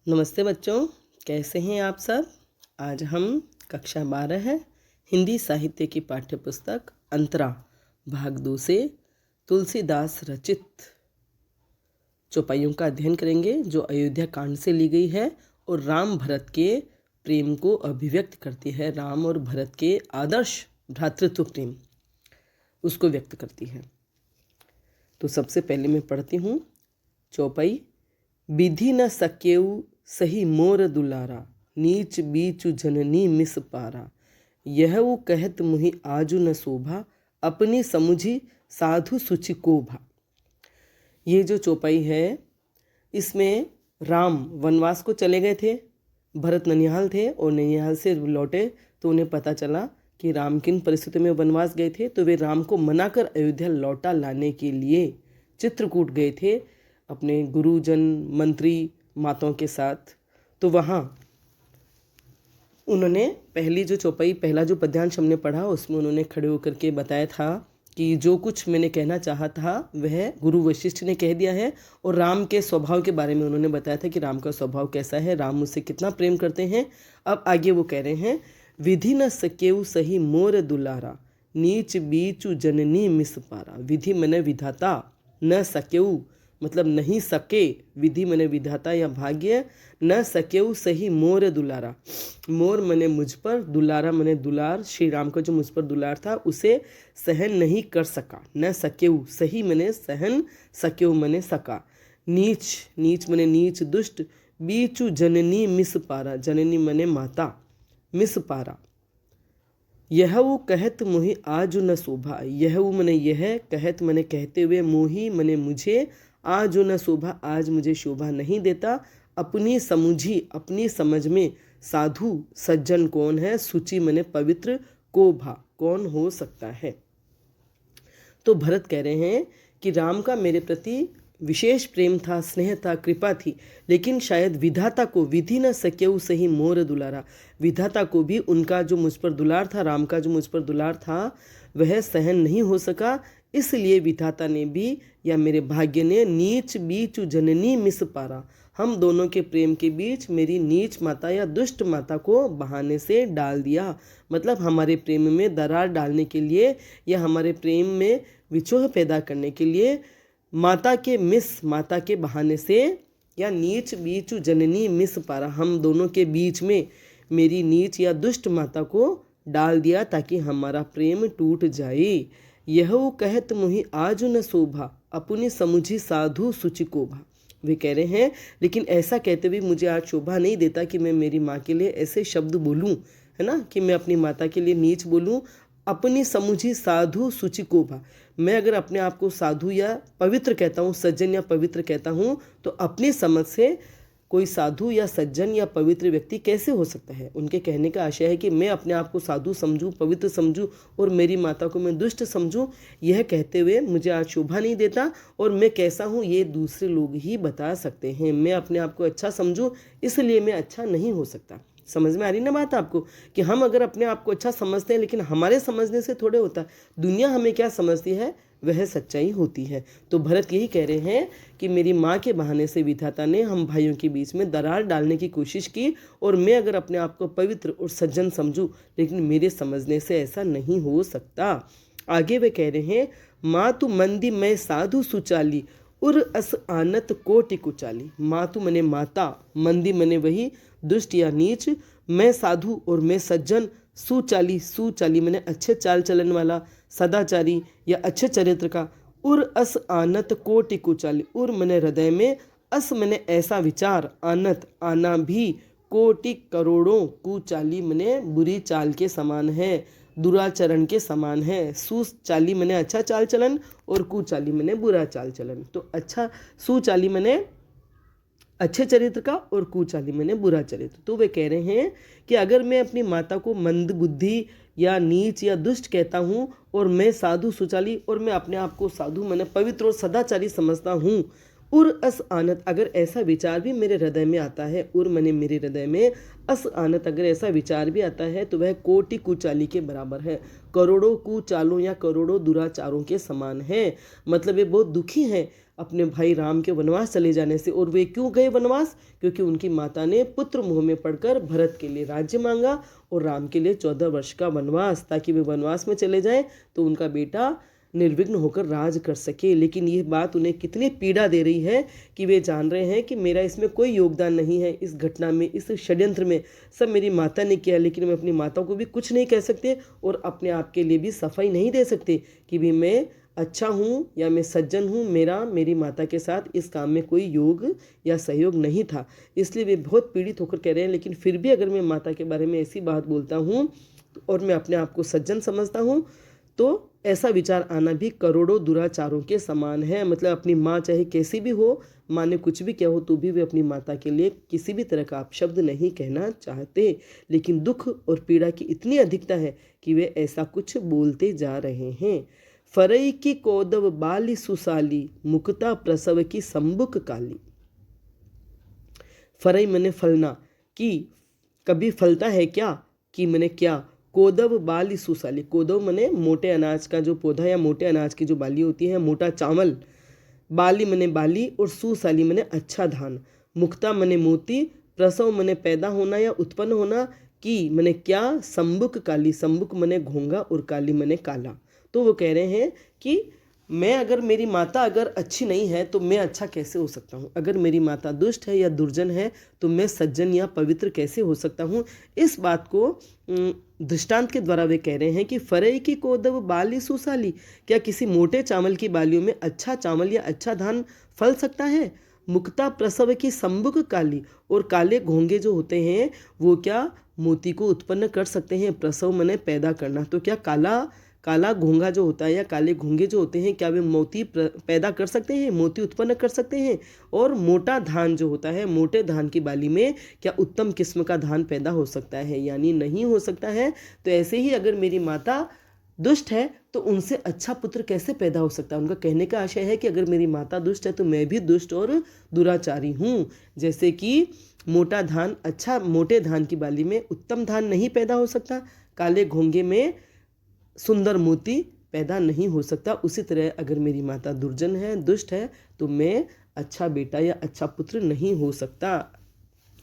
नमस्ते बच्चों, कैसे हैं आप सब। आज हम कक्षा 12 है हिंदी साहित्य की पाठ्य पुस्तक अंतरा भाग 2 से तुलसीदास रचित चौपाइयों का अध्ययन करेंगे जो अयोध्या कांड से ली गई है और राम भरत के प्रेम को अभिव्यक्त करती है। राम और भरत के आदर्श भ्रातृत्व प्रेम उसको व्यक्त करती है। तो सबसे पहले मैं पढ़ती हूँ चौपाई। विधि न सकेऊ सही मोर दुलारा, नीच बीचु जननी मिस पारा। यह वो कहत मुहि आजु न शोभा, अपनी समुझी साधु सुचि को भा। ये जो चौपाई है इसमें राम वनवास को चले गए थे। भरत ननिहाल थे और ननिहाल से लौटे तो उन्हें पता चला कि राम किन परिस्थितियों में वनवास गए थे। तो वे राम को मनाकर अयोध्या लौटा लाने के लिए चित्रकूट गए थे अपने गुरुजन मंत्री माताओं के साथ। तो वहाँ उन्होंने पहली जो चौपाई पहला जो पद्यांश हमने पढ़ा उसमें उन्होंने खड़े होकर के बताया था कि जो कुछ मैंने कहना चाहा था वह गुरु वशिष्ठ ने कह दिया है। और राम के स्वभाव के बारे में उन्होंने बताया था कि राम का स्वभाव कैसा है, राम मुझसे कितना प्रेम करते हैं। अब आगे वो कह रहे हैं, विधि न सकेऊ सही मोर दुलारा, नीच बीचु जननी मिस पारा। विधि मने विधाता, न सकेऊ मतलब नहीं सके, विधि मने विधाता या भाग्य, न सकेऊ सही मोर दुलारा। मोर मने मुझ पर, दुलारा मने दुलार, श्री राम का जो मुझ पर दुलार था उसे सहन नहीं कर सका। न सकेऊ सही मने सहन, सकेऊ मने सका। नीच, नीच मने नीच दुष्ट, बीचु जननी मिस पारा, जननी मने माता, मिस पारा। यह वो कहत मोहि आजु न शोभा, यह वो मने यह, कहत मने कहते हुए, मोहि मने मुझे, आजु न शोभा आज मुझे शोभा नहीं देता। अपनी समुझी अपनी समझ में, साधु सज्जन कौन है, सूचि मने पवित्र, को भा कौन हो सकता है। तो भरत कह रहे हैं कि राम का मेरे प्रति विशेष प्रेम था, स्नेह था, कृपा थी, लेकिन शायद विधाता को, विधि न सकेऊ सही मोर दुलारा, विधाता को भी उनका जो मुझ पर दुलार था, राम का जो मुझ पर दुलार था वह सहन नहीं हो सका। इसलिए विधाता ने भी या मेरे भाग्य ने नीच बीचु जननी मिस पारा, हम दोनों के प्रेम के बीच मेरी नीच माता या दुष्ट माता को बहाने से डाल दिया। मतलब हमारे प्रेम में दरार डालने के लिए या हमारे प्रेम में विचोह पैदा करने के लिए माता के बहाने से या नीच बीचु जननी मिस पारा, हम दोनों के बीच में मेरी नीच या दुष्ट माता को डाल दिया ताकि हमारा प्रेम टूट जाए। यह वो कहत मुहि आजु न शोभा, अपनी समुझी साधु सुचि को भा। वे कह रहे हैं लेकिन ऐसा कहते हुए मुझे आज शोभा नहीं देता कि मैं मेरी माँ के लिए ऐसे शब्द बोलूँ, है ना, कि मैं अपनी माता के लिए नीच बोलूँ। अपनी समुझी साधु सुचि को भा, मैं अगर अपने आप को साधु या पवित्र कहता हूँ, सज्जन या पवित्र कहता हूँ, तो अपनी समझ से कोई साधु या सज्जन या पवित्र व्यक्ति कैसे हो सकता है। उनके कहने का आशय है कि मैं अपने आप को साधु समझूं, पवित्र समझूं और मेरी माता को मैं दुष्ट समझूं। यह कहते हुए मुझे आज शोभा नहीं देता और मैं कैसा हूं ये दूसरे लोग ही बता सकते हैं। मैं अपने आप को अच्छा समझूं इसलिए मैं अच्छा नहीं हो सकता। समझ में आ रही ना बात आपको, कि हम अगर अपने आप को अच्छा समझते हैं लेकिन हमारे समझने से थोड़े होता, दुनिया हमें क्या समझती है वह सच्चाई होती है। तो भरत यही कह रहे हैं कि मेरी माँ के बहाने से विधाता ने हम भाइयों के बीच में दरार डालने की कोशिश की और मैं अगर अपने आप को पवित्र और सज्जन समझूं लेकिन मेरे समझने से ऐसा नहीं हो सकता। आगे वे कह रहे हैं, माँ तू मंदी मैं साधु सुचाली, उर अस आनत कोटि कुचाली। माँ तू मने माता, मंदी मने वही दुष्ट या नीच, मैं साधु और मैं सज्जन, सुचाली, सुचाली मने अच्छे चाल चलन वाला, सदाचारी या अच्छे चरित्र का। उर अस आनत कोटि कुचाली, उर मने हृदय में, अस मने ऐसा विचार, आनत आना भी, कोटि करोड़ों, कुचाली मने बुरी चाल के समान है, दुराचरण के समान है। सुचाली मने अच्छा चाल चलन और कुचाली मने बुरा चाल चलन। तो अच्छा सुचाली मने अच्छे चरित्र का और कुचाली मने बुरा चरित्र। तो वे कह रहे हैं कि अगर मैं अपनी माता को मंद बुद्धि या नीच या दुष्ट कहता हूँ और मैं साधु सुचाली और मैं अपने आप को साधु मने पवित्र और सदाचारी समझता हूँ, उर अस आनत अगर ऐसा विचार भी मेरे हृदय में आता है, उर मने मेरे हृदय में, अस आनत अगर ऐसा विचार भी आता है तो वह कोटि कुचाली के बराबर है, करोड़ों कुचालों या करोड़ों दुराचारों के समान है। मतलब ये बहुत दुखी हैं अपने भाई राम के वनवास चले जाने से। और वे क्यों गए वनवास? क्योंकि उनकी माता ने पुत्र मोह में पड़कर भरत के लिए राज्य मांगा और राम के लिए 14 वर्ष का वनवास, ताकि वे वनवास में चले जाएं तो उनका बेटा निर्विघ्न होकर राज कर सके। लेकिन ये बात उन्हें कितनी पीड़ा दे रही है कि वे जान रहे हैं कि मेरा इसमें कोई योगदान नहीं है, इस घटना में, इस षड्यंत्र में सब मेरी माता ने किया। लेकिन मैं अपनी माता को भी कुछ नहीं कह सकते और अपने आप के लिए भी सफाई नहीं दे सकते कि भी मैं अच्छा हूँ या मैं सज्जन हूँ, मेरी माता के साथ इस काम में कोई योग या सहयोग नहीं था। इसलिए वे बहुत पीड़ित होकर कह रहे हैं, लेकिन फिर भी अगर मैं माता के बारे में ऐसी बात बोलता हूँ और मैं अपने आप को सज्जन समझता हूँ तो ऐसा विचार आना भी करोड़ों दुराचारों के समान है। मतलब अपनी माँ चाहे कैसी भी हो, माँ ने कुछ भी किया हो तो भी वे अपनी माता के लिए किसी भी तरह का अपशब्द नहीं कहना चाहते। लेकिन दुख और पीड़ा की इतनी अधिकता है कि वे ऐसा कुछ बोलते जा रहे हैं। फरई की कोदव बाली सुसाली, मुक्ता प्रसव की संबुक काली। फरई मने फलना, कि कभी फलता है क्या, कि मने क्या। कोदव बाली सुसाली, कोदव मने मोटे अनाज का जो पौधा या मोटे अनाज की जो बाली होती है, मोटा चावल। बाली मने बाली और सुसाली मने अच्छा धान। मुक्ता मने मोती, प्रसव मने पैदा होना या उत्पन्न होना, की मने क्या, संबुक काली, संबुक मने घोंगा और काली मने काला। तो वो कह रहे हैं कि मैं अगर मेरी माता अगर अच्छी नहीं है तो मैं अच्छा कैसे हो सकता हूँ, अगर मेरी माता दुष्ट है या दुर्जन है तो मैं सज्जन या पवित्र कैसे हो सकता हूँ। इस बात को दृष्टांत के द्वारा वे कह रहे हैं कि फरई की कोदव बाली सुसाली, क्या किसी मोटे चावल की बालियों में अच्छा चावल या अच्छा धान फल सकता है। मुक्ता प्रसव की संबुक काली, और काले घोंगे जो होते हैं वो क्या मोती को उत्पन्न कर सकते हैं। प्रसव मने पैदा करना, तो क्या काला घोंगा जो होता है या काले घोंगे जो होते हैं क्या वे मोती पैदा कर सकते हैं, मोती उत्पन्न कर सकते हैं। और मोटा धान जो होता है, मोटे धान की बाली में क्या उत्तम किस्म का धान पैदा हो सकता है, यानी नहीं हो सकता है। तो ऐसे ही अगर मेरी माता दुष्ट है तो उनसे अच्छा पुत्र कैसे पैदा हो सकता है। उनका कहने का आशय है कि अगर मेरी माता दुष्ट है तो मैं भी दुष्ट और दुराचारी हूँ। जैसे कि मोटा धान, अच्छा मोटे धान की बाली में उत्तम धान नहीं पैदा हो सकता, काले घोंगे में सुंदर मोती पैदा नहीं हो सकता, उसी तरह अगर मेरी माता दुर्जन है, दुष्ट है, तो मैं अच्छा बेटा या अच्छा पुत्र नहीं हो सकता,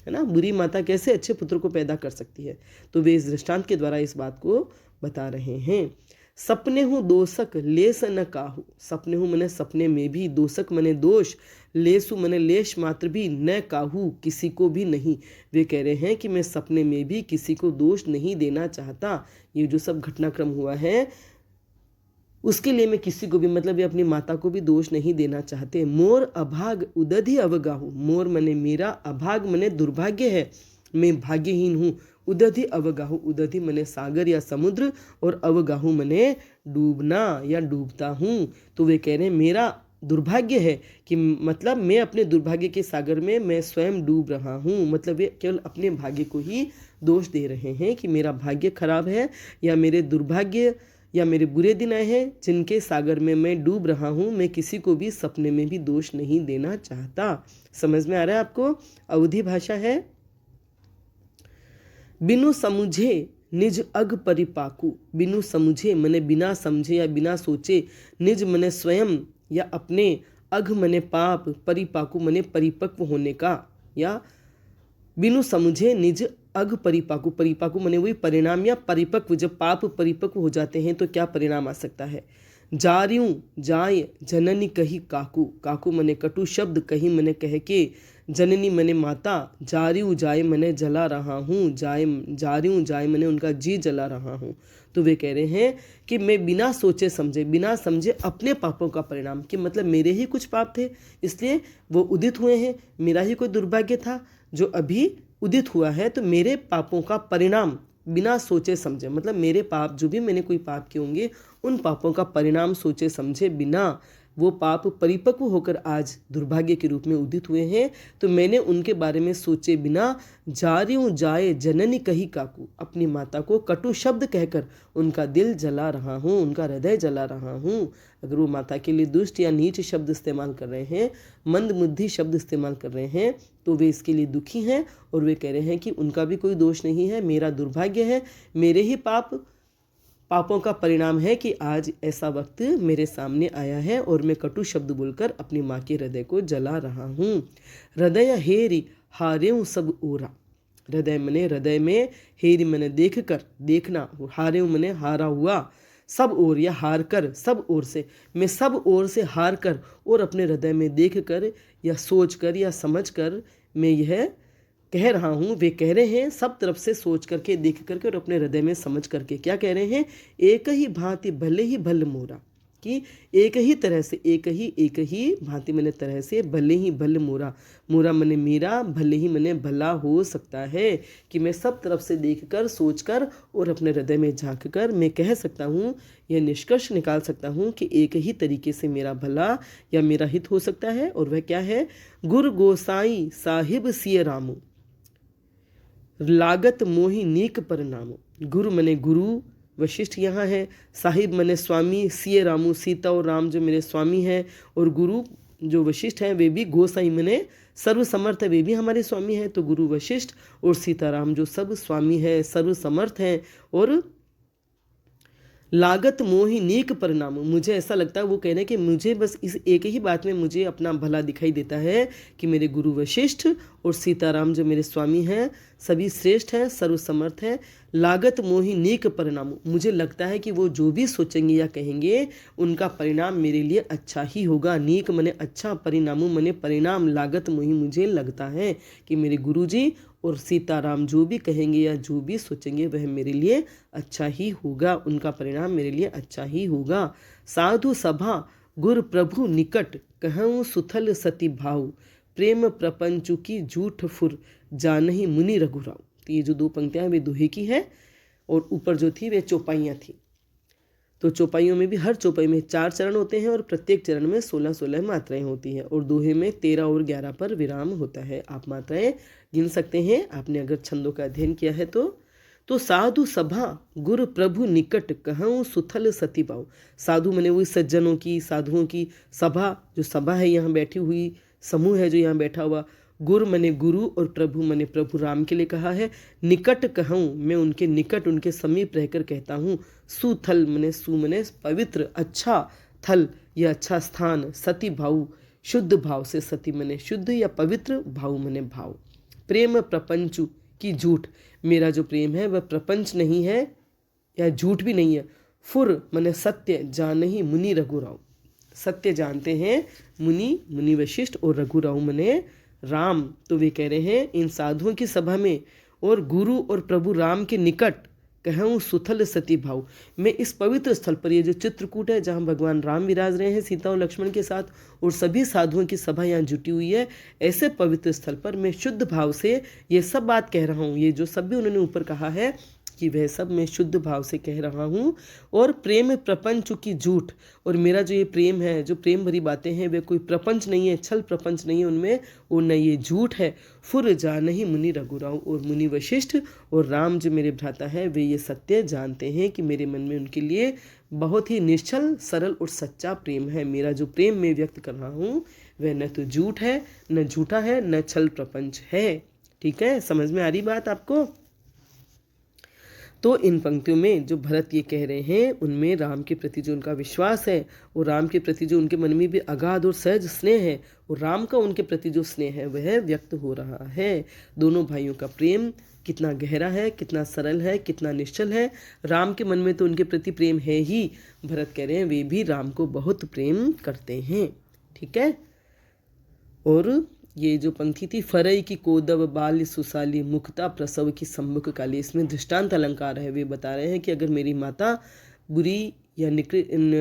है ना। बुरी माता कैसे अच्छे पुत्र को पैदा कर सकती है। तो वे इस दृष्टांत के द्वारा इस बात को बता रहे हैं। सपने हूँ दोषक लेस न काहू, सपने हूँ मने सपने में भी, दोषक मने दोष, लेसु मने लेश मात्र भी, न काहू किसी को भी नहीं। वे कह रहे हैं कि मैं सपने में भी किसी को दोष नहीं देना चाहता। ये जो सब घटनाक्रम हुआ है उसके लिए मैं किसी को भी, मतलब वे अपनी माता को भी दोष नहीं देना चाहते। मोर अभाग उदधि अवगाहू, मोर मने मेरा, अभाग मने दुर्भाग्य है, मैं भाग्यहीन हूँ। उदधि अवगाहू, उदधि मने सागर या समुद्र और अवगाहू मने डूबना या डूबता हूँ। तो वे कह रहे हैं मेरा दुर्भाग्य है कि मतलब मैं अपने दुर्भाग्य के सागर में मैं स्वयं डूब रहा हूँ। मतलब वे केवल अपने भाग्य को ही दोष दे रहे हैं कि मेरा भाग्य खराब है या मेरे दुर्भाग्य या मेरे बुरे दिन आए हैं जिनके सागर में मैं डूब रहा हूँ। मैं किसी को भी सपने में भी दोष नहीं देना चाहता। समझ में आ रहा है आपको? अवधि भाषा है। बिनु समुझे निज अग परिपाकू, बिनु समझे मने बिना समझे या बिना सोचे, निज मने स्वयं या अपने, अघ मने पाप, परिपाकू मने परिपक्व होने का, या बिनु समझे निज अघ परिपाकू, परिपाकू मने वही परिणाम या परिपक्व। जब पाप परिपक्व हो जाते हैं तो क्या परिणाम आ सकता है। जार्यूं जाय जननी कही काकू, काकू मने कटु शब्द, कही मने कह के, जननी मने माता, जार्यूं जाय मने जला रहा हूँ, जार्यूं जाय मने उनका जी जला रहा हूँ। तो वे कह रहे हैं कि मैं बिना सोचे समझे, बिना समझे अपने पापों का परिणाम, कि मतलब मेरे ही कुछ पाप थे इसलिए वो उदित हुए हैं, मेरा ही कोई दुर्भाग्य था जो अभी उदित हुआ है, तो मेरे पापों का परिणाम बिना सोचे समझे, मतलब मेरे पाप जो भी मैंने कोई पाप किए होंगे उन पापों का परिणाम सोचे समझे बिना वो पाप परिपक्व होकर आज दुर्भाग्य के रूप में उदित हुए हैं, तो मैंने उनके बारे में सोचे बिना जार्यूं जाए जननी कही काकू, अपनी माता को कटु शब्द कहकर उनका दिल जला रहा हूँ, उनका हृदय जला रहा हूँ। अगर वो माता के लिए दुष्ट या नीच शब्द इस्तेमाल कर रहे हैं, मंदबुद्धि शब्द इस्तेमाल कर रहे हैं, तो वे इसके लिए दुखी हैं और वे कह रहे हैं कि उनका भी कोई दोष नहीं है, मेरा दुर्भाग्य है, मेरे ही पाप पापों का परिणाम है कि आज ऐसा वक्त मेरे सामने आया है और मैं कटु शब्द बोलकर अपनी माँ के हृदय को जला रहा हूँ। हृदय हेरी हार्यों सब ओरा। हृदय मने हृदय में, हेरी मने देख कर, देखना, हार्यों मने हारा हुआ, सब ओर या हार कर, सब ओर से, मैं सब ओर से हार कर और अपने हृदय में देख कर या सोच कर या समझ कर मैं यह कह रहा हूँ। वे कह रहे हैं सब तरफ से सोच करके, देख करके और अपने हृदय में समझ करके। क्या कह रहे हैं? एक ही भांति भले ही भल मोरा, कि एक ही तरह से, एक ही भांति मने तरह से, भले ही भल मोरा, मोरा मने मेरा, भले ही मने भला हो सकता है कि मैं सब तरफ से देखकर, सोचकर और अपने हृदय में झांक कर मैं कह सकता हूँ, यह निष्कर्ष निकाल सकता हूँ कि एक ही तरीके से मेरा भला या मेरा हित हो सकता है। और वह क्या है? गुरु गोसाई साहिब सिय रामू, लागत मोहि नीक परिणामो। गुरु मने गुरु, वशिष्ठ यहाँ है, साहिब मने स्वामी, सिय रामू सीता और राम जो मेरे स्वामी हैं, और गुरु जो वशिष्ठ हैं वे भी गोसाई मने सर्वसमर्थ है, वे भी हमारे स्वामी हैं। तो गुरु वशिष्ठ और सीताराम जो सब स्वामी है, सर्वसमर्थ हैं, और लागत मोहि नीक परिणाम। मुझे ऐसा लगता है, वो कह रहे हैं कि मुझे बस इस एक ही बात में मुझे अपना भला दिखाई देता है कि मेरे गुरु वशिष्ठ और सीताराम जो मेरे स्वामी हैं सभी श्रेष्ठ हैं, सर्वसमर्थ हैं। लागत मोहि नीक परिणाम, मुझे लगता है कि वो जो भी सोचेंगे या कहेंगे उनका परिणाम मेरे लिए अच्छा ही होगा। नीक मने अच्छा, परिणामों मने परिणाम। लागत मोहि, मुझे लगता है कि मेरे गुरुजी और सीताराम जो भी कहेंगे या जो भी सोचेंगे वह मेरे लिए अच्छा ही होगा, उनका परिणाम मेरे लिए अच्छा ही होगा। साधु सभा गुर प्रभु निकट, कहूँ सुथल सती भाव, प्रेम प्रपंचु की झूठ फुर, जानही मुनि रघुराव। तो ये जो दो पंक्तियां वे दोहे की है, और ऊपर जो थी वे चौपाइयाँ थी। तो चौपाइयों में भी हर चौपाई में 4 चरण होते हैं और प्रत्येक चरण में 16-16 मात्राएं होती हैं, और दोहे में 13 और 11 पर विराम होता है। आप मात्राएं गिन सकते हैं आपने अगर छंदों का अध्ययन किया है तो साधु सभा गुरु प्रभु निकट, कहूँ सुथल सती भाव। साधु मने हुई सज्जनों की, साधुओं की सभा, जो सभा है यहाँ बैठी हुई, समूह है जो यहाँ बैठा हुआ। गुरु मने गुरु और प्रभु मने प्रभु राम के लिए कहा है। निकट कहूँ, मैं उनके निकट, उनके समीप रहकर कहता हूँ। सुथल मने सु मने पवित्र, अच्छा, थल या अच्छा स्थान, सती भाव शुद्ध भाव से, सती मने शुद्ध या पवित्र, भाव मने भाव। प्रेम प्रपंचु की झूठ, मेरा जो प्रेम है वह प्रपंच नहीं है या झूठ भी नहीं है। फुर मने सत्य, जानही मुनि रघुराव, सत्य जानते हैं मुनि, मुनि वशिष्ठ, और रघुराव मने राम। तो वे कह रहे हैं इन साधुओं की सभा में और गुरु और प्रभु राम के निकट, कहूँ सुथल सती भाव, मैं इस पवित्र स्थल पर, ये जो चित्रकूट है जहाँ भगवान राम विराज रहे हैं सीता और लक्ष्मण के साथ, और सभी साधुओं की सभा यहाँ जुटी हुई है, ऐसे पवित्र स्थल पर मैं शुद्ध भाव से ये सब बात कह रहा हूँ। ये जो सब भी उन्होंने ऊपर कहा है कि वह सब मैं शुद्ध भाव से कह रहा हूँ। और प्रेम प्रपंच की झूठ, और मेरा जो ये प्रेम है, जो प्रेम भरी बातें हैं वे कोई प्रपंच नहीं है, छल प्रपंच नहीं है उनमें, और न ये झूठ है। फुर जानही मुनि रघुराव, और मुनि वशिष्ठ और राम जो मेरे भ्राता है वे ये सत्य जानते हैं कि मेरे मन में उनके लिए बहुत ही निश्चल, सरल और सच्चा प्रेम है। मेरा जो प्रेम मैं व्यक्त कर रहा हूँ वह न तो झूठ है, न झूठा है, न छल प्रपंच है। ठीक है, समझ में आ रही बात आपको? तो इन पंक्तियों में जो भरत ये कह रहे हैं उनमें राम के प्रति जो उनका विश्वास है, और राम के प्रति जो उनके मन में भी अगाध और सहज स्नेह है, और राम का उनके प्रति जो स्नेह है वह व्यक्त हो रहा है। दोनों भाइयों का प्रेम कितना गहरा है, कितना सरल है, कितना निश्चल है। राम के मन में तो उनके प्रति प्रेम है ही, भरत कह रहे हैं वे भी राम को बहुत प्रेम करते हैं। ठीक है, और ये जो पंक्ति थी, फरई की कोदब बाल्य सुसाली, मुक्ता प्रसव की सम्मुख काली, इसमें दृष्टांत अलंकार है। वे बता रहे हैं कि अगर मेरी माता बुरी या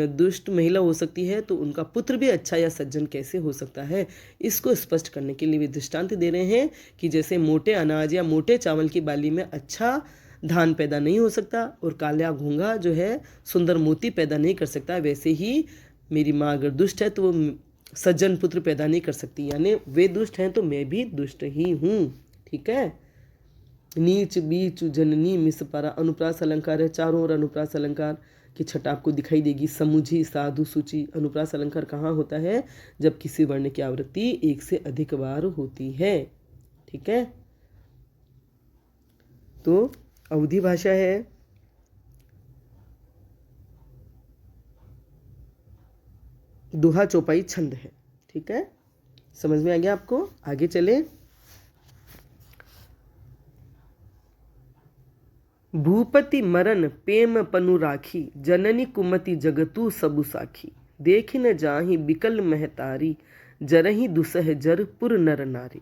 दुष्ट महिला हो सकती है तो उनका पुत्र भी अच्छा या सज्जन कैसे हो सकता है, इसको स्पष्ट करने के लिए वे दृष्टांत दे रहे हैं कि जैसे मोटे अनाज या मोटे चावल की बाली में अच्छा धान पैदा नहीं हो सकता और काला घोंघा जो है सुंदर मोती पैदा नहीं कर सकता, वैसे ही मेरी माँ अगर दुष्ट है तो वो सज्जन पुत्र पैदा नहीं कर सकती, यानी वे दुष्ट हैं तो मैं भी दुष्ट ही हूँ। ठीक है, नीच बीच जननी मिस परा, अनुप्रास अलंकार है, चारों ओर अनुप्रास अलंकार की छटा आपको दिखाई देगी। समुझी साधु सूची, अनुप्रास अलंकार कहाँ होता है? जब किसी वर्ण की आवृत्ति एक से अधिक बार होती है। ठीक है, तो अवधि भाषा है, दोहा चौपाई छंद है। ठीक है, समझ में आ गया आपको? आगे चले। भूपति मरन प्रेम पनु राखी, जननी कुमति जगतु सबु साखी। देखि न जाहि बिकल महतारी, जरहि दुसह जर पुर नर नारी।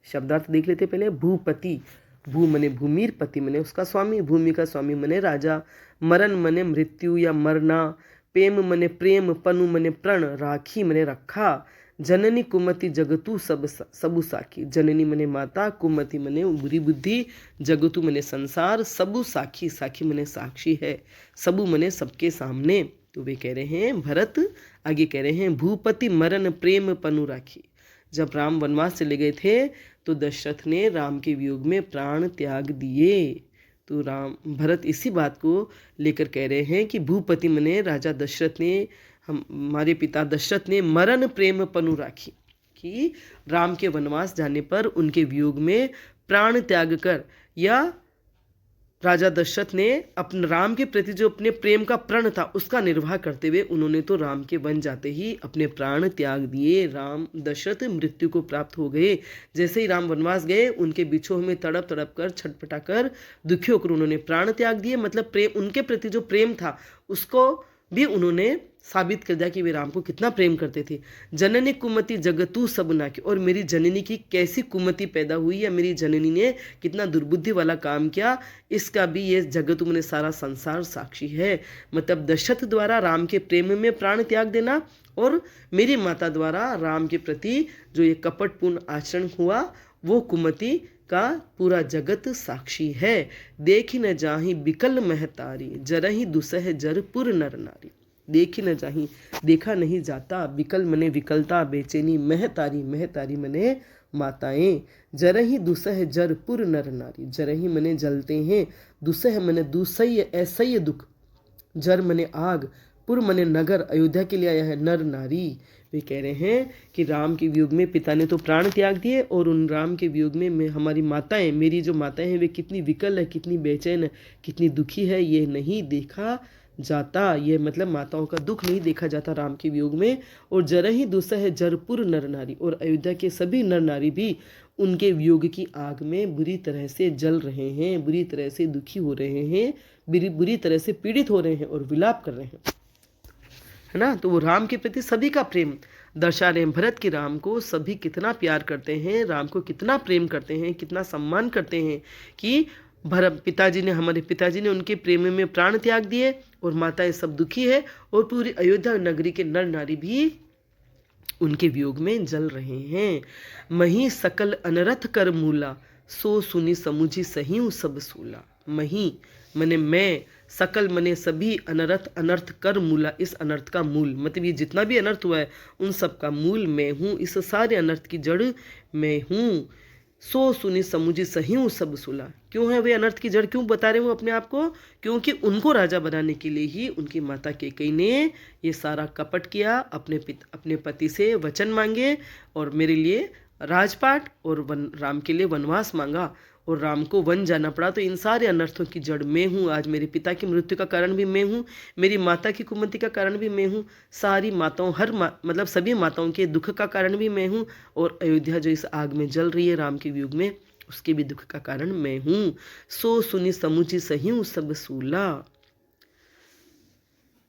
शब्दार्थ देख लेते पहले। भूपति, भू मने भूमिर, पति मने उसका स्वामी, भूमि का स्वामी मने राजा, मरण मने मृत्यु या मरना, प्रेम मने प्रेम, पनु मने प्रण, राखी मने रखा, जननी कुमति जगतु सबु साखी। जननी मने माता, कुमति मने बुरी बुद्धि, जगतु मने संसार, सबु साखी, साखी मने साक्षी है, सबु मने सबके सामने। तो वे कह रहे हैं भरत, आगे कह रहे हैं भूपति मरण प्रेम पनु राखी। जब राम वनवास चले गए थे तो दशरथ ने राम के वियोग में प्राण त्याग दिए। तो भरत इसी बात को लेकर कह रहे हैं कि भूपति मने राजा दशरथ ने, हमारे पिता दशरथ ने मरण प्रेम पनु राखी, कि राम के वनवास जाने पर उनके वियोग में प्राण त्याग कर, या राजा दशरथ ने अपने राम के प्रति जो अपने प्रेम का प्रण था उसका निर्वाह करते हुए उन्होंने तो राम के वन जाते ही अपने प्राण त्याग दिए। राम दशरथ मृत्यु को प्राप्त हो गए। जैसे ही राम वनवास गए उनके बिछोह में तड़प तड़प कर, छटपटा कर, दुखी होकर उन्होंने प्राण त्याग दिए। मतलब प्रेम, उनके प्रति जो प्रेम था उसको भी उन्होंने साबित कर दिया कि वे राम को कितना प्रेम करते थे। जननी कुमति जगतु सब नाकी, और मेरी जननी की कैसी कुमति पैदा हुई, या मेरी जननी ने कितना दुर्बुद्धि वाला काम किया, इसका भी ये जगतु में सारा संसार साक्षी है। मतलब दशरथ द्वारा राम के प्रेम में प्राण त्याग देना, और मेरी माता द्वारा राम के प्रति जो ये कपटपूर्ण आचरण हुआ, वो कुमति का पूरा जगत साक्षी है। देखी न जाहि बिकल महतारी, जरहि दुसह जर पुर नर नारी। देखी न जाहि, देखा नहीं जाता, विकल मने विकलता, बेचैनी, महतारी, महतारी मने माताएं, जरहि दुसह जर पुर नर नारी। जरहि मने जलते हैं, दुसह मने दुसह्य असह्य दुख, जर मने आग, पुर मने नगर, अयोध्या के लिए आया है नर नारी। वे कह रहे हैं कि राम के वियोग में पिता ने तो प्राण त्याग दिए, और उन राम के वियोग में हमारी माताएं, मेरी जो माताएं हैं वे कितनी विकल है, कितनी बेचैन है, कितनी दुखी है, ये नहीं देखा जाता। ये मतलब माताओं का दुख नहीं देखा जाता राम के वियोग में। और जरहि दुसह जरपुर नर नारी, और अयोध्या के सभी नर नारी भी उनके वियोग की आग में बुरी तरह से जल रहे हैं, बुरी तरह से दुखी हो रहे हैं, बुरी तरह से पीड़ित हो रहे हैं और विलाप कर रहे हैं, है ना। तो वो राम के प्रति सभी का प्रेम दर्शा रहे हैं। भरत की राम को सभी कितना प्यार करते हैं, राम को कितना प्रेम करते हैं, कितना सम्मान करते हैं, कि हमारे पिताजी ने उनके प्रेम में प्राण त्याग दिए, और माताएं सब दुखी है, और पूरी अयोध्या नगरी के नर नारी भी उनके वियोग में जल रहे हैं। मही सकल अनरथ कर मूला, सो सुनी समुझी सही सब सूला। मही मने मैं, सकल मने सभी, अनर्थ अनर्थ कर मूला, इस अनर्थ का मूल, मतलब ये जितना भी अनर्थ हुआ है उन सब का मूल मैं हूँ, इस सारे अनर्थ की जड़ मैं हूँ। सो सुनी समुझी सही हूँ सब सुला। क्यों है वे अनर्थ की जड़, क्यों बता रहे हो अपने आप को? क्योंकि उनको राजा बनाने के लिए ही उनकी माता कैकेयी ने ये सारा कपट किया, अपने पति से वचन मांगे, और मेरे लिए राजपाट और राम के लिए वनवास मांगा, और राम को वन जाना पड़ा। तो इन सारे अनर्थों की जड़ मैं हूँ। आज मेरे पिता की मृत्यु का कारण भी मैं हूँ, मेरी माता की कुमति का कारण भी मैं हूँ, सारी माताओं मतलब सभी माताओं के दुख का कारण भी मैं हूँ, और अयोध्या जो इस आग में जल रही है राम के वियोग में, उसके भी दुख का कारण मैं हूँ। सो सुनी समुची सही हूँ सब सूला।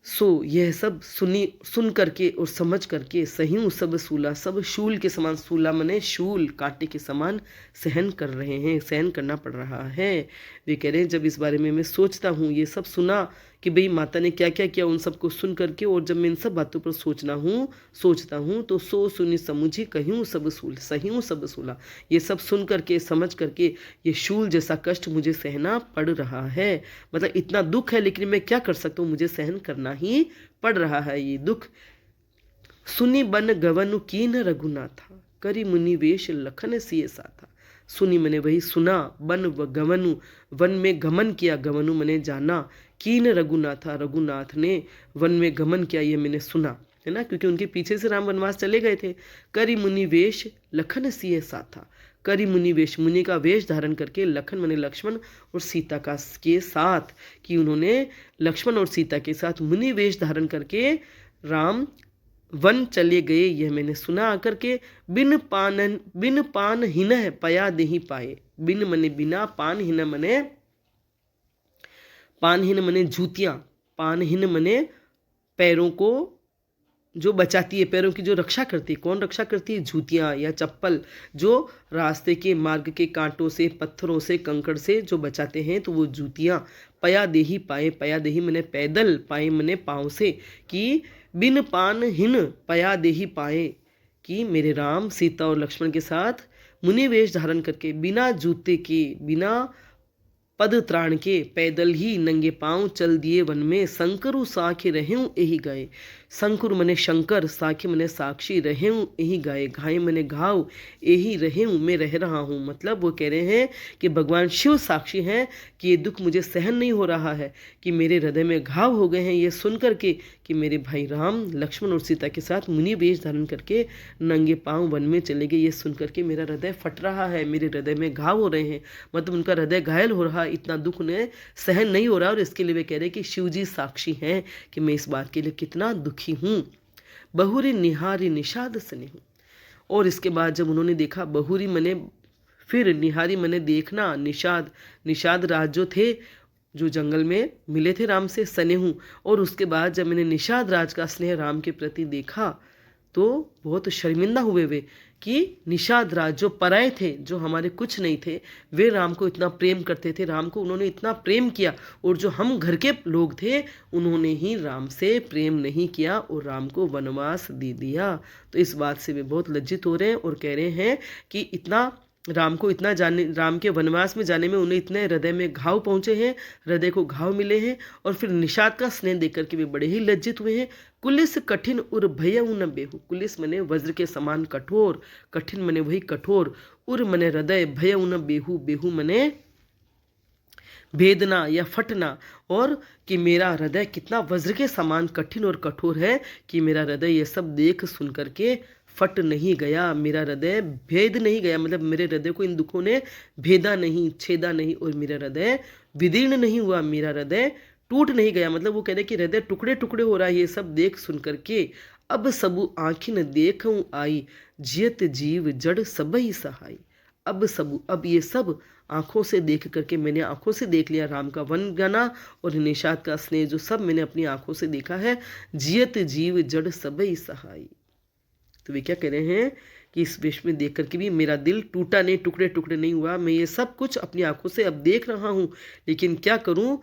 सो यह सब सुन करके और समझ करके सही हूँ सब सूला, सब शूल के समान, सूला मने शूल, कांटे के समान सहन कर रहे हैं, सहन करना पड़ रहा है। वे कह रहे हैं जब इस बारे में मैं सोचता हूँ, ये सब सुना कि भाई माता ने क्या क्या किया, उन सबको सुन करके, और जब मैं इन सब बातों पर सोचता हूँ तो सो सुनी समुझी कहूँ सब सूल, सही हूँ सब सूला। ये सब सुन करके समझ करके ये शूल जैसा कष्ट मुझे सहना पड़ रहा है। मतलब इतना दुख है, लेकिन मैं क्या कर सकता हूँ, मुझे सहन करना ही पड़ रहा है ये दुख। सुनी बन गवनु कीन रघुनाथा, करी मुनि वेश लखन सिए साथा। सुनी मैंने वही सुना, बन गवनु, वन में गमन किया, गवनु मैंने जाना, कीन रघुनाथा, रघुनाथ ने वन में गमन किया, ये मैंने सुना, है ना, क्योंकि उनके पीछे से राम वनवास चले गए थे। करी मुनि वेश लखन सिए साथा, करी मुनि वेश, मुनि का वेश धारण करके, लखन मैंने लक्ष्मण और सीता का के साथ, कि उन्होंने लक्ष्मण और सीता के साथ मुनि वेश धारण करके राम वन चले गए यह मैंने सुना आकर के। बिन पान हिन पया देही पाए। बिन मने बिना, पान हिन मने जूतियाँ, पान हिन मने पैरों को जो बचाती है, पैरों की जो रक्षा करती है। कौन रक्षा करती है? जूतियाँ या चप्पल, जो रास्ते के मार्ग के कांटों से, पत्थरों से, कंकड़ से जो बचाते हैं, तो वो जूतियाँ। पया देही पाए, पया देही मने पैदल, पाए मने पाँव से। कि बिन पान हिन पया देही पाए, कि मेरे राम सीता और लक्ष्मण के साथ मुनि वेश धारण करके, बिना जूते के, बिना पद त्राण के, पैदल ही नंगे पांव चल दिए वन में। शंकरु साखी रहें यही गाए। शंकर मने शंकर, साखी मने साक्षी, रहें यही गाए। घाय मने घाव, यही रहें मैं रह रहा हूँ। मतलब वो कह रहे हैं कि भगवान शिव साक्षी हैं कि ये दुख मुझे सहन नहीं हो रहा है, कि मेरे हृदय में घाव हो गए हैं ये सुन करके कि मेरे भाई राम लक्ष्मण और सीता के साथ मुनि वेश धारण करके नंगे पांव वन में चले गए। ये सुन करके मेरा हृदय फट रहा है, मेरे हृदय में घाव हो रहे हैं। मतलब उनका हृदय घायल हो रहा है, इतना दुख उन्हें सहन नहीं हो रहा। और इसके लिए वे कह रहे हैं कि शिव जी साक्षी हैं कि मैं इस बात के लिए कितना दुखी हूँ। बहुरी निहारी निषाद स्नेह। और इसके बाद जब उन्होंने देखा, बहुरी मने फिर, निहारी मने देखना, निषाद, निषाद राज जो थे, जो जंगल में मिले थे राम से, स्नेह। और उसके बाद जब मैंने निषाद राज का स्नेह राम के प्रति देखा तो बहुत शर्मिंदा हुए वे कि निषाद राज जो पराए थे, जो हमारे कुछ नहीं थे, वे राम को इतना प्रेम करते थे, राम को उन्होंने इतना प्रेम किया, और जो हम घर के लोग थे उन्होंने ही राम से प्रेम नहीं किया और राम को वनवास दे दिया। तो इस बात से वे बहुत लज्जित हो रहे हैं और कह रहे हैं कि इतना राम को इतना जाने, राम के वनवास में जाने में उन्हें इतने हृदय में घाव पहुंचे हैं, हृदय को घाव मिले हैं, और फिर निषाद का स्नेह देख करके वे बड़े ही लज्जित हुए हैं। कुलिस कठिन उर भयउ न बेहू। कुलिस मने वज्र के समान कठोर, कठिन मने वही कठोर, उर मने हृदय, भयउ न बेहू, बेहू मने भेदना या फटना। और कि मेरा हृदय कितना वज्र के समान कठिन और कठोर है कि मेरा हृदय ये सब देख सुन करके फट नहीं गया, मेरा हृदय भेद नहीं गया। मतलब मेरे हृदय को इन दुखों ने भेदा नहीं, छेदा नहीं, और मेरा हृदय विदीर्ण नहीं हुआ, मेरा हृदय टूट नहीं गया। मतलब वो कह रहे कि हृदय टुकड़े टुकड़े हो रहा है ये सब देख सुन करके। अब सबु आँखिन देखूं आई, जियत जीव जड़ सबई सहाय। अब सबु, अब ये सब आंखों से देख करके, मैंने आंखों से देख लिया राम का वन गाना और निषाद का स्नेह, जो सब मैंने अपनी आंखों से देखा है। जियत जीव जड़ सबई सहाय। तो वे क्या कह रहे हैं कि इस वेश में देख करके भी मेरा दिल टूटा नहीं, टुकड़े टुकड़े नहीं हुआ। मैं ये सब कुछ अपनी आंखों से अब देख रहा हूँ, लेकिन क्या करूँ,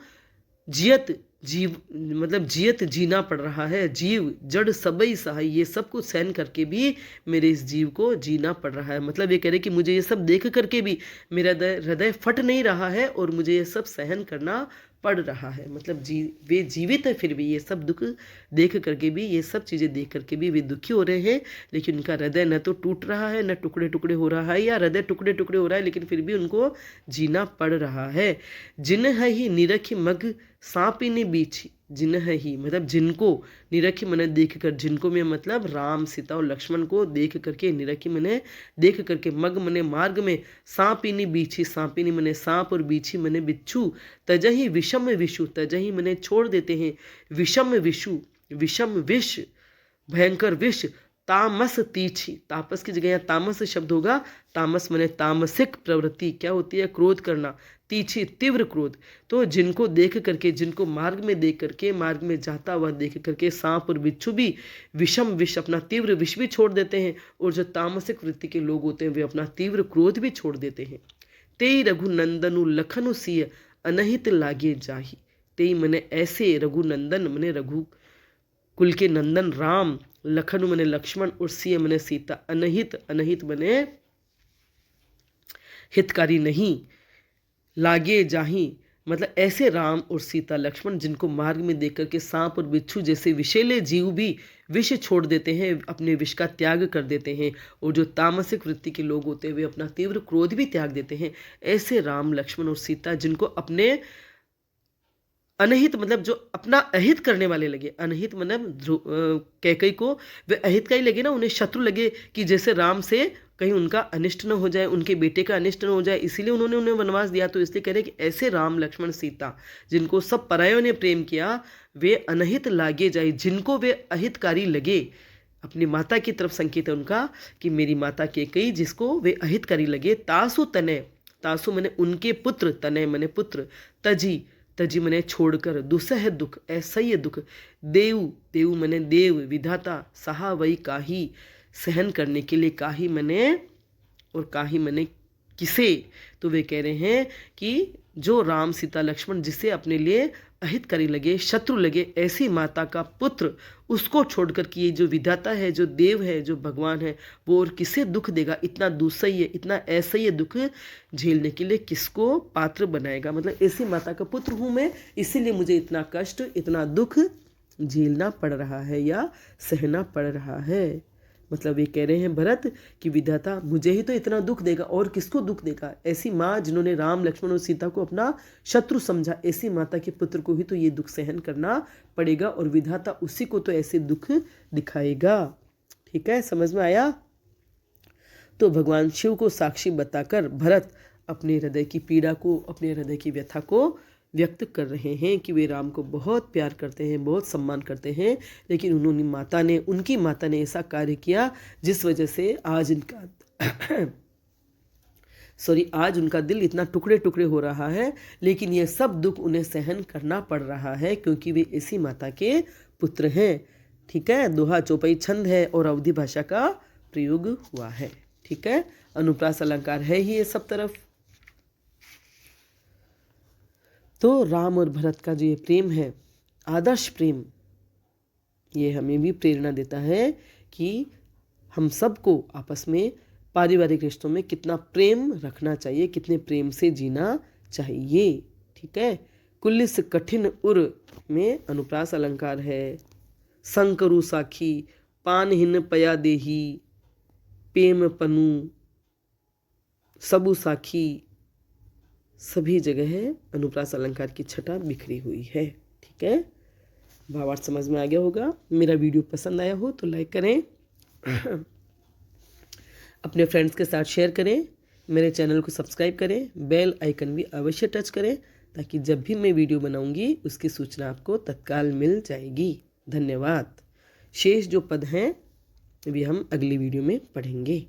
जियत जीव, मतलब जियत जीना पड़ रहा है, जीव जड़ सबई सहाय, ये सब कुछ सहन करके भी मेरे इस जीव को जीना पड़ रहा है। मतलब ये कह रहे कि मुझे ये सब देख करके भी मेरा हृदय फट नहीं रहा है और मुझे ये सब सहन करना पड़ रहा है। मतलब वे जीवित है फिर भी ये सब दुख देख करके भी, ये सब चीज़ें देख करके भी वे दुखी हो रहे हैं, लेकिन उनका हृदय न तो टूट रहा है, न टुकड़े टुकड़े हो रहा है, या हृदय टुकड़े टुकड़े हो रहा है लेकिन फिर भी उनको जीना पड़ रहा है। जिन है ही निरखी मग सांपिनी बीछी। जिन है ही मतलब जिनको, निरखी मने देख कर, जिनको में मतलब राम सीता और लक्ष्मण को देख करके, निरखी मने देख करके, मग मने मार्ग में, सांपिनी बीछी, सांपिनी मने सांप और बीछी मने बिच्छू, तजही विषम विषु, तजही मने छोड़ देते हैं, विषम विषु, विषम विष, भयंकर विष, तामस तीछी, तापस की जगह यहाँ तामस शब्द होगा। तामस मने तामसिक प्रवृत्ति, क्या होती है, क्रोध करना, तीछी तीव्र क्रोध। तो जिनको देख करके, जिनको मार्ग में देख करके, मार्ग में जाता हुआ देख करके सांप और बिच्छू भी विषम विष, अपना तीव्र विष भी छोड़ देते हैं, और जो तामसिक वृत्ति के लोग होते हैं वे अपना तीव्र क्रोध भी छोड़ देते हैं। तेई रघुनंदनु लखनु सिय अनहित लागे जाही। तेई मने ऐसे, रघुनंदन मने रघु कुल के नंदन राम, लखन मने लक्ष्मण और सिय मने सीता, अनहित, अनहित मने हितकारी नहीं, लागे जाही मतलब ऐसे राम और सीता लक्ष्मण जिनको मार्ग में देख करके सांप और बिच्छू जैसे विषैले जीव भी विष छोड़ देते हैं, अपने विष का त्याग कर देते हैं, और जो तामसिक वृत्ति के लोग होते हैं वे अपना तीव्र क्रोध भी त्याग देते हैं। ऐसे राम लक्ष्मण और सीता जिनको अपने अनहित मतलब जो अपना अहित करने वाले लगे, अनहित मतलब कैकई को वे अहित का ही लगे ना, उन्हें शत्रु लगे कि जैसे राम से कहीं उनका अनिष्ट न हो जाए, उनके बेटे का अनिष्ट न हो जाए, इसीलिए उन्होंने उन्हें वनवास दिया। तो इसलिए कह रहे कि ऐसे राम लक्ष्मण सीता जिनको सब परायों ने प्रेम किया वे अनहित लागे जाए, जिनको वे अहितकारी लगे, अपनी माता की तरफ संकेत है उनका कि मेरी माता कैकेयी जिसको वे अहितकारी लगे, तासु तने, तासु मने उनके पुत्र, तने मने पुत्र, तजी, तजी मने छोड़कर, दुसह दुख, असह्य दुख, देव, देव मने देव, विधाता, सहा वही काही, सहन करने के लिए, काही मने और काही मने किसे, तो वे कह रहे हैं कि जो राम सीता लक्ष्मण जिसे अपने लिए अहितकारी लगे, शत्रु लगे, ऐसी माता का पुत्र उसको छोड़कर कि ये जो विधाता है, जो देव है, जो भगवान है, वो और किसे दुख देगा, इतना दुस्सह्य, इतना असह्य दुख झेलने के लिए किसको पात्र बनाएगा। मतलब ऐसी माता का पुत्र हूँ मैं, इसीलिए मुझे इतना कष्ट, इतना दुख झेलना पड़ रहा है या सहना पड़ रहा है। मतलब ये कह रहे हैं भरत कि विधाता मुझे ही तो इतना दुख देगा और किसको दुख देगा। ऐसी माँ जिन्होंने राम लक्ष्मण और सीता को अपना शत्रु समझा, ऐसी माता के पुत्र को ही तो ये दुख सहन करना पड़ेगा और विधाता उसी को तो ऐसे दुख दिखाएगा। ठीक है, समझ में आया। तो भगवान शिव को साक्षी बताकर भरत अपने हृदय की पीड़ा को, अपने हृदय की व्यथा को व्यक्त कर रहे हैं कि वे राम को बहुत प्यार करते हैं, बहुत सम्मान करते हैं, लेकिन उनकी माता ने ऐसा कार्य किया जिस वजह से आज उनका दिल इतना टुकड़े टुकड़े हो रहा है। लेकिन यह सब दुख उन्हें सहन करना पड़ रहा है क्योंकि वे ऐसी माता के पुत्र हैं। ठीक है, दोहा चौपाई छंद है और अवधि भाषा का प्रयोग हुआ है। ठीक है, अनुप्रास अलंकार है ही ये सब तरफ। तो राम और भरत का जो ये प्रेम है, आदर्श प्रेम, ये हमें भी प्रेरणा देता है कि हम सबको आपस में पारिवारिक रिश्तों में कितना प्रेम रखना चाहिए, कितने प्रेम से जीना चाहिए। ठीक है, कुल्लिस कठिन उर में अनुप्रास अलंकार है। संकरु साखी पानहीन पया देही, प्रेम पनु सबु साखी, सभी जगह अनुप्रास अलंकार की छटा बिखरी हुई है। ठीक है, भावार्थ समझ में आ गया होगा। मेरा वीडियो पसंद आया हो तो लाइक करें, अपने फ्रेंड्स के साथ शेयर करें, मेरे चैनल को सब्सक्राइब करें, बेल आइकन भी अवश्य टच करें ताकि जब भी मैं वीडियो बनाऊंगी उसकी सूचना आपको तत्काल मिल जाएगी। धन्यवाद। शेष जो पद हैं वे हम अगली वीडियो में पढ़ेंगे।